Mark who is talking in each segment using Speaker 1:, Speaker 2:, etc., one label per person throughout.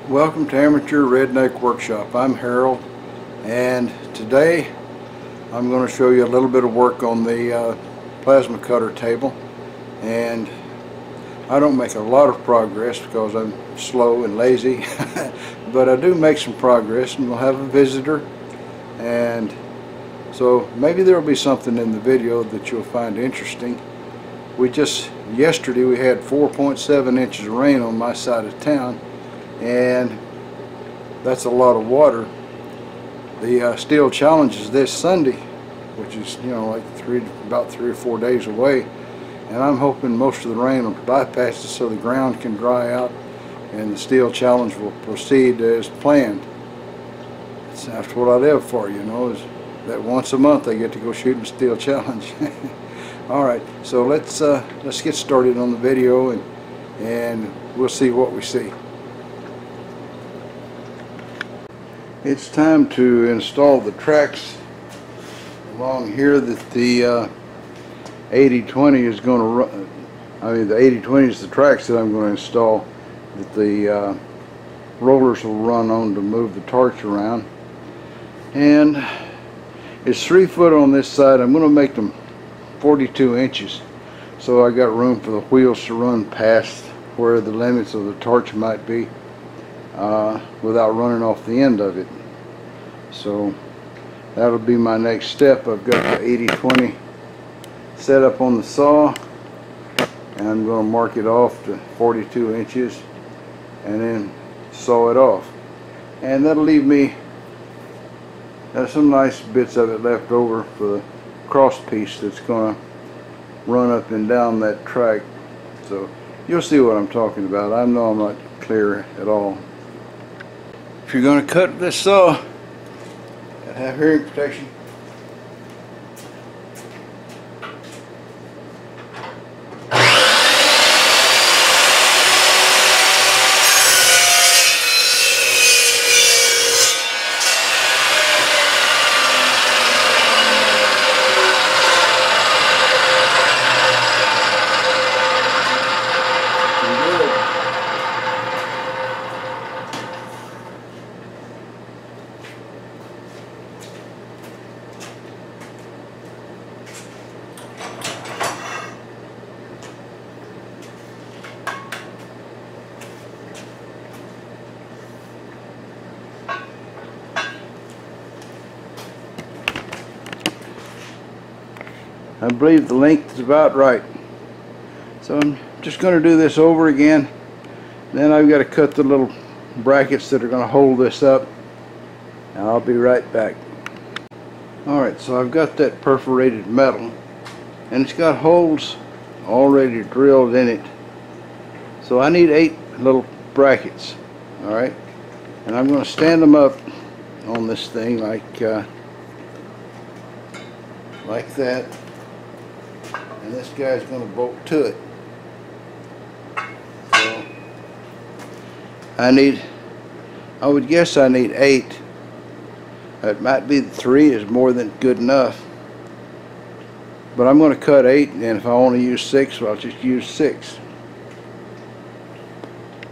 Speaker 1: Welcome to Amateur Redneck Workshop. I'm Harold, and today I'm going to show you a little bit of work on the plasma cutter table. And I don't make a lot of progress because I'm slow and lazy, but I do make some progress, and we'll have a visitor, and so maybe there will be something in the video that you'll find interesting. Yesterday we had 4.7 inches of rain on my side of town, and that's a lot of water. The steel challenge is this Sunday, which is like about 3 or 4 days away, and I'm hoping most of the rain will bypass it so the ground can dry out and the steel challenge will proceed as planned. That's what I live for, is that once a month I get to go shooting steel challenge. Alright, so let's get started on the video, and we'll see what we see. It's time to install the tracks along here that the 80/20 is going to run. The 80/20 is the tracks that I'm going to install, that the rollers will run on to move the torch around. And it's 3 foot on this side. I'm going to make them 42 inches, so I got room for the wheels to run past where the limits of the torch might be without running off the end of it. So that'll be my next step. I've got the 80/20 set up on the saw, and I'm going to mark it off to 42 inches and then saw it off, and that'll leave me some nice bits of it left over for the cross piece that's going to run up and down that track. So you'll see what I'm talking about. I know I'm not clear at all. If you're going to cut this saw, have hearing protection. I believe the length is about right. So I'm just going to do this over again. Then I've got to cut the little brackets that are going to hold this up, and I'll be right back. Alright, so I've got that perforated metal, and it's got holes already drilled in it. So I need 8 little brackets. Alright, and I'm going to stand them up on this thing like that. And this guy's going to bolt to it. So I would guess I need 8. It might be 3 is more than good enough, but I'm going to cut 8, and if I want to use 6, well, I'll just use 6.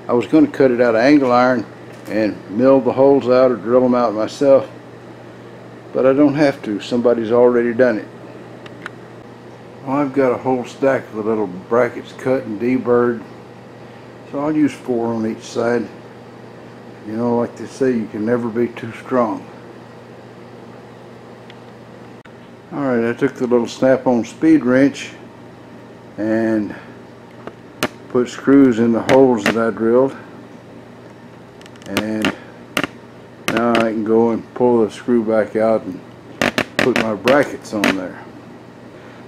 Speaker 1: I was going to cut it out of angle iron and mill the holes out or drill them out myself, but I don't have to. Somebody's already done it. Well, I've got a whole stack of the little brackets cut and deburred, so I'll use 4 on each side. Like they say, you can never be too strong. Alright, I took the little snap-on speed wrench and put screws in the holes that I drilled, and now I can go and pull the screw back out and put my brackets on there.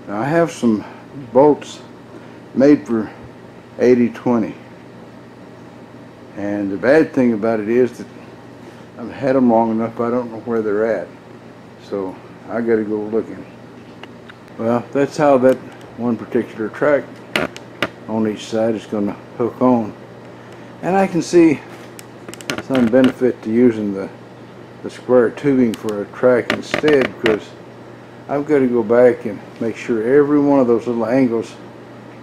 Speaker 1: Now I have some bolts made for 80/20, and the bad thing about it is that I've had them long enough I don't know where they're at, so I gotta go looking. Well, that's how that one particular track on each side is going to hook on, and I can see some benefit to using the square tubing for a track instead, because I've got to go back and make sure every one of those little angles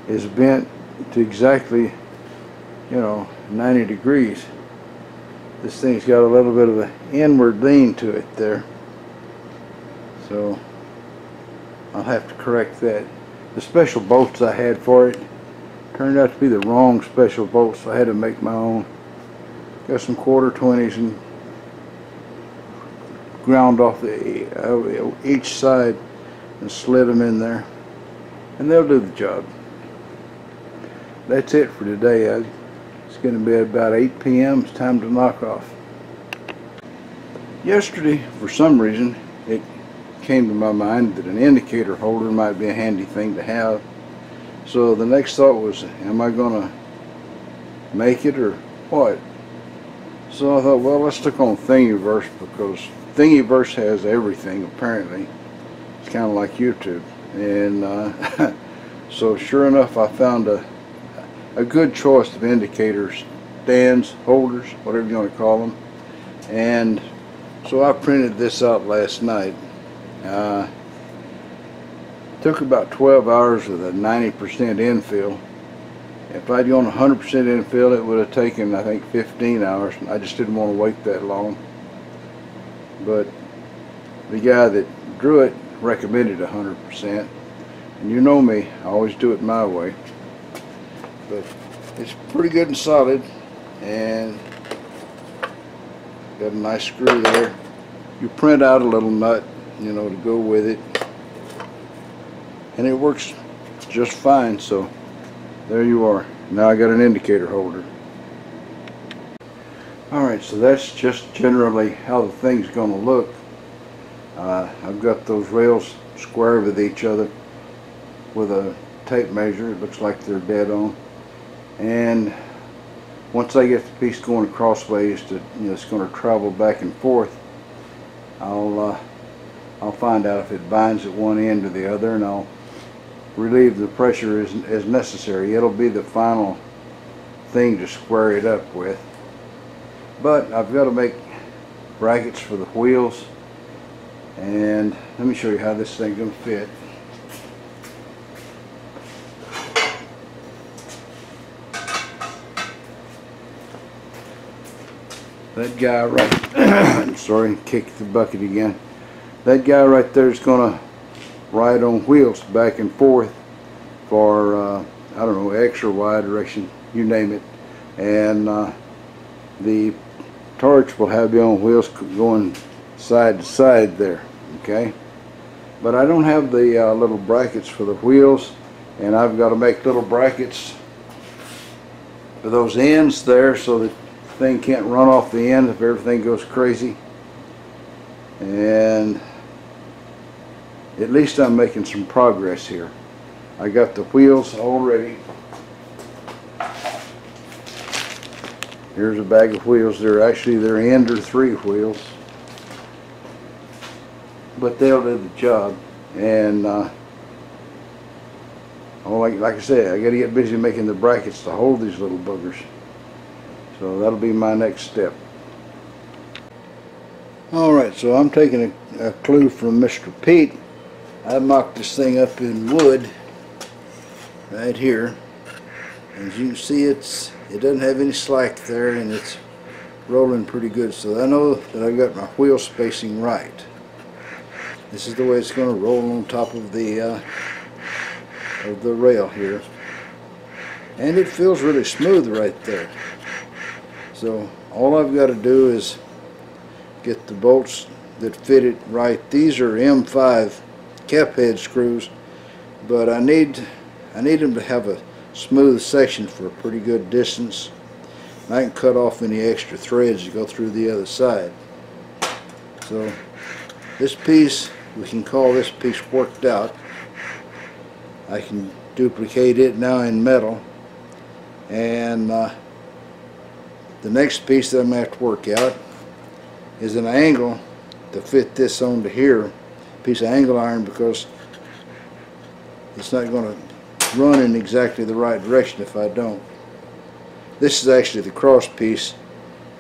Speaker 1: is bent to exactly 90 degrees. this thing's got a little bit of an inward lean to it there, so I'll have to correct that. The special bolts I had for it turned out to be the wrong special bolts, so I had to make my own. Got some 1/4-20s and ground off each side and slid them in there, and they'll do the job. That's it for today. It's going to be about 8 p.m. It's time to knock off. Yesterday, for some reason, it came to my mind that an indicator holder might be a handy thing to have. So the next thought was, am I going to make it or what? So I thought, well, let's look on Thingiverse, because Thingiverse has everything apparently. It's kind of like YouTube. And so sure enough, I found a good choice of indicators, stands, holders, whatever you want to call them. And so I printed this out last night. Took about 12 hours with a 90% infill. If I'd gone 100% infill, it would have taken, I think, 15 hours. I just didn't want to wait that long. But the guy that drew it recommended 100%. And you know me, I always do it my way. But it's pretty good and solid, and got a nice screw there. You print out a little nut, you know, to go with it, and it works just fine. So there you are. Now I got an indicator holder. Alright, so that's just generally how the thing's going to look. I've got those rails square with each other with a tape measure. It looks like they're dead on. And once I get the piece going crossways to, you know, it's going to travel back and forth, I'll find out if it binds at one end or the other, and I'll relieve the pressure as necessary. It'll be the final thing to square it up with. But I've got to make brackets for the wheels, and let me show you how this thing's going to fit. That guy right, sorry, kicked the bucket again. That guy right there is going to ride on wheels back and forth for, I don't know, X or Y direction, you name it. And the torch will have you on wheels going side to side there, okay? But I don't have the little brackets for the wheels, and I've got to make little brackets for those ends there so that thing can't run off the end if everything goes crazy. And at least I'm making some progress here. I got the wheels all ready. Here's a bag of wheels. They're Ender 3 wheels, but they'll do the job. And like I said, I got to get busy making the brackets to hold these little boogers. So that'll be my next step. Alright, so I'm taking a clue from Mr. Pete. I mocked this thing up in wood right here. As you can see, it doesn't have any slack there, and it's rolling pretty good. So I know that I've got my wheel spacing right. This is the way it's going to roll on top of the rail here. And it feels really smooth right there. So all I've got to do is get the bolts that fit it right. These are M5 cap head screws, but I need them to have a smooth section for a pretty good distance. I can cut off any extra threads to go through the other side. So this piece, we can call this piece worked out. I can duplicate it now in metal, and the next piece that I'm going to have to work out is an angle to fit this onto here, piece of angle iron, because it's not going to run in exactly the right direction if I don't. This is actually the cross piece,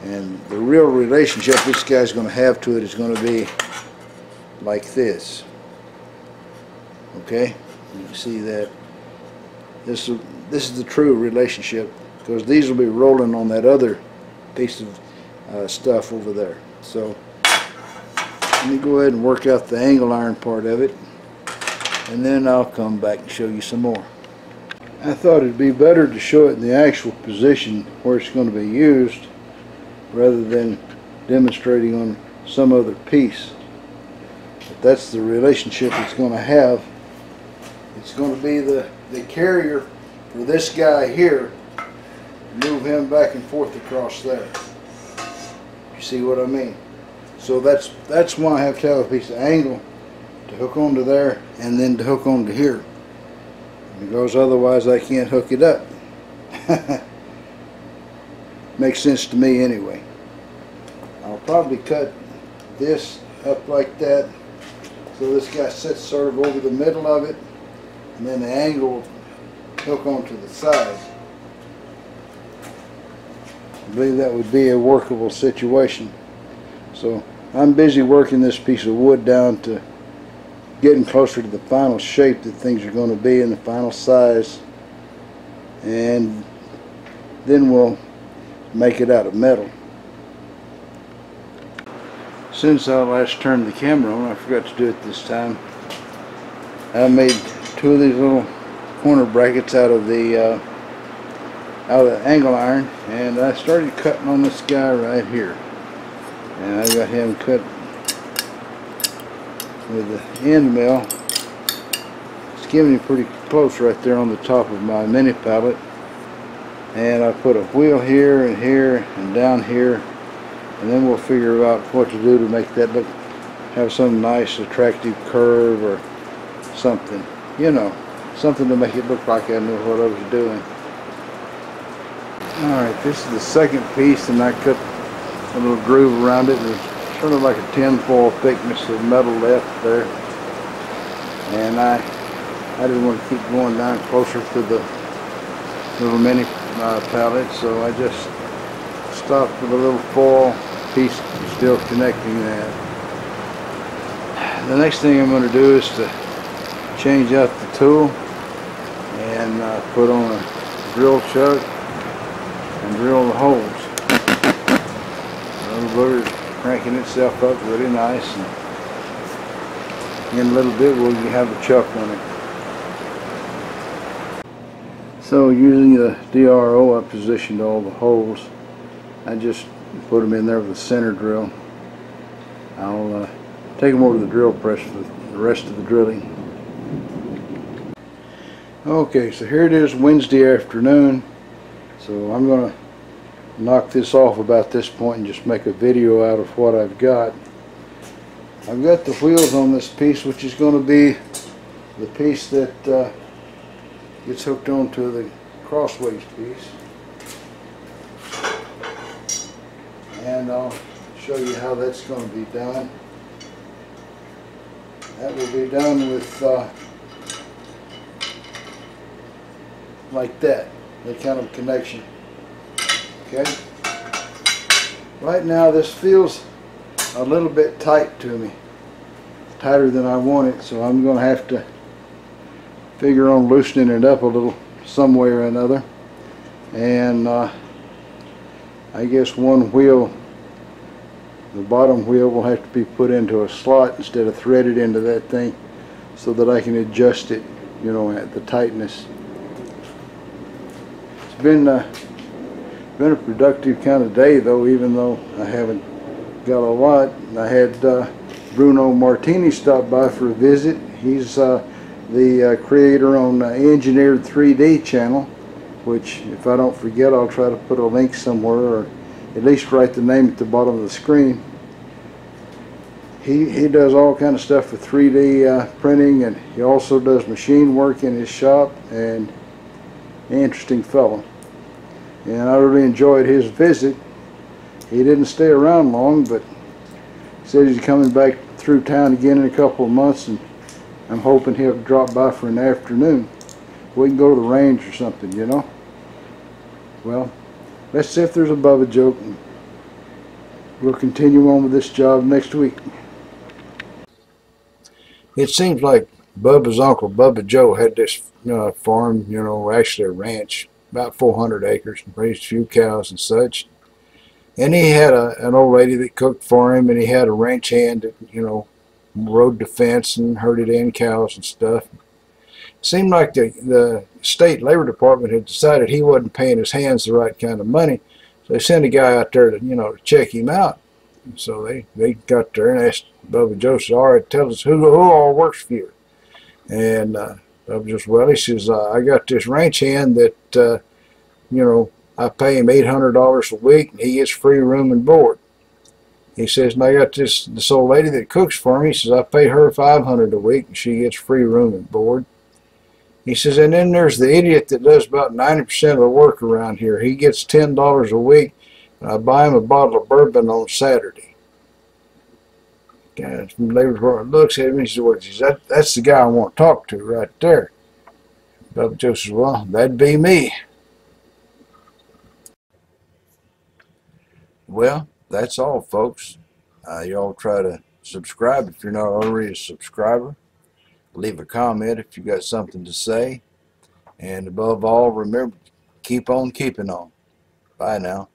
Speaker 1: and the real relationship this guy's going to have to it is going to be like this. Okay, you can see that this is the true relationship, because these will be rolling on that other piece of stuff over there. So let me go ahead and work out the angle iron part of it, and then I'll come back and show you some more. I thought it'd be better to show it in the actual position where it's going to be used rather than demonstrating on some other piece. But that's the relationship it's going to have. It's going to be the carrier for this guy here. Move him back and forth across there. You see what I mean? So that's why I have to have a piece of angle to hook onto there and then to hook onto here, because otherwise I can't hook it up. Makes sense to me anyway. I'll probably cut this up like that so this guy sits sort of over the middle of it, and then the angle will hook onto the side. I believe that would be a workable situation. So I'm busy working this piece of wood down to getting closer to the final shape that things are going to be in the final size, and then we'll make it out of metal. Since I last turned the camera on, I forgot to do it this time. I made two of these little corner brackets out of the angle iron, and I started cutting on this guy right here, and I got him cut with the end mill. It's giving me pretty close right there on the top of my mini pallet, and I put a wheel here and here and down here, and then we'll figure out what to do to make that look, have some nice attractive curve or something, you know, something to make it look like I knew what I was doing. Alright, this is the second piece, and I cut a little groove around it. There's sort of like a tin-foil thickness of metal left there, and I didn't want to keep going down closer to the little mini pallet, so I just stopped with a little foil piece still connecting that. The next thing I'm going to do is to change out the tool and put on a drill chuck and drill the holes. The little booger's cranking itself up really nice, and in a little bit we'll have the chuck on it. So using the DRO, I positioned all the holes. I just put them in there with a center drill. I'll take them over to the drill press for the rest of the drilling. Okay, so here it is, Wednesday afternoon. So I'm going to knock this off about this point and just make a video out of what I've got. I've got the wheels on this piece, which is going to be the piece that gets hooked onto the crossways piece. And I'll show you how that's going to be done. That will be done with like that kind of connection. Okay. Right now this feels a little bit tight to me, tighter than I want it, so I'm going to have to figure on loosening it up a little some way or another. And I guess one wheel, the bottom wheel, will have to be put into a slot instead of threaded into that thing, so that I can adjust it, you know, at the tightness. It's been a productive kind of day, though, even though I haven't got a lot. I had Bruno Martini stop by for a visit. He's the creator on Engineered 3D channel, which, if I don't forget, I'll try to put a link somewhere, or at least write the name at the bottom of the screen. He does all kind of stuff with 3D printing, and he also does machine work in his shop, and an interesting fellow. And I really enjoyed his visit. He didn't stay around long, but he said he's coming back through town again in a couple of months, and I'm hoping he'll drop by for an afternoon. We can go to the range or something, you know. Well, let's see if there's a Bubba joke, and we'll continue on with this job next week. It seems like Bubba's uncle, Bubba Joe, had this farm, you know, actually a ranch, about 400 acres, raised a few cows and such.
Speaker 2: And he had an old lady that cooked for him, and he had a ranch hand that, you know, rode the fence and herded in cows and stuff. Seemed like the state labor department had decided he wasn't paying his hands the right kind of money, so they sent a guy out there to, you know, to check him out. And so they got there and asked Bubba Joe, said, all right, tell us who all works for you. And Bubba Joe said, well, he says, I got this ranch hand that, you know, I pay him $800 a week, and he gets free room and board. He says, and I got this old lady that cooks for me. He says, I pay her $500 a week, and she gets free room and board. He says, and then there's the idiot that does about 90% of the work around here. He gets $10 a week, and I buy him a bottle of bourbon on Saturday. Guy from the labor department looks at him and he says, that's the guy I want to talk to right there. Bubba Joe says, well, that'd be me. Well, that's all, folks. Y'all try to subscribe if you're not already a subscriber. Leave a comment if you got something to say. And above all, remember, keep on keeping on. Bye now.